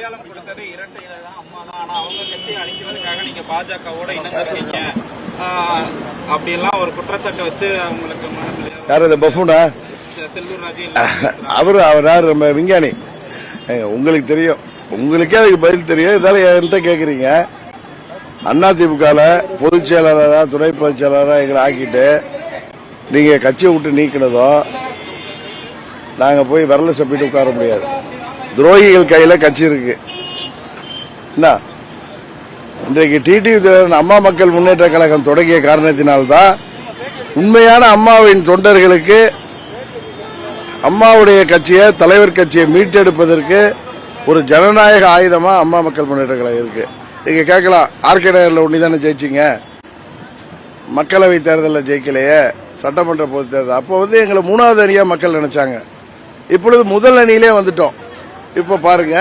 அடையாளம் கொடுத்தது இரட்டையில தான் அம்மா தான். ஆனா அவங்க கட்சியை அழிக்கிறதுக்காக நீங்க பாஜகவோட இணைந்திருக்கீங்க அப்படியெல்லாம் ஒரு குற்றச்சாட்டு வச்சு அவங்களுக்கு யார் இந்த பஃபூனா செல்லூர் ராஜு அவர் யார் நம்ம விஞ்ஞானி உங்களுக்கு தெரியும், உங்களுக்கே அதுக்கு பதில் தெரியும். இருந்தாலும் என்கிட்ட கேக்குறீங்க. அதிமுக பொதுச் செயலாளரா துணை பொதுச் செயலாளரா எங்களை ஆக்கிட்டு நீங்க கட்சியை விட்டு நீக்கினதும் நாங்க போய் விரல சப்பிட்டு உட்கார முடியாது. துரோகிகள் கையில கட்சி இருக்கு. என்ன இன்றைக்கு டிடிவி அம்மா மக்கள் முன்னேற்ற கழகம் தொடங்கிய காரணத்தினால்தான் உண்மையான அம்மாவின் தொண்டர்களுக்கு அம்மாவுடைய கட்சியை தலைவர் கட்சியை மீட்டெடுப்பதற்கு ஒரு ஜனநாயக ஆயுதமா அம்மா மக்கள் முன்னேற்ற கழகம் இருக்கு. நீங்க கேட்கலாம், ஆர்கே நகர்ல ஒன்னிதானே ஜெயிச்சிங்க, மக்களவை தேர்தலில் ஜெயிக்கலையே, சட்டமன்ற பொது தேர்தல் அப்போ எங்களை மூணாவது அணியா மக்கள் நினைச்சாங்க. இப்பொழுது முதல் அணியிலே வந்துட்டோம். இப்ப பாருங்க,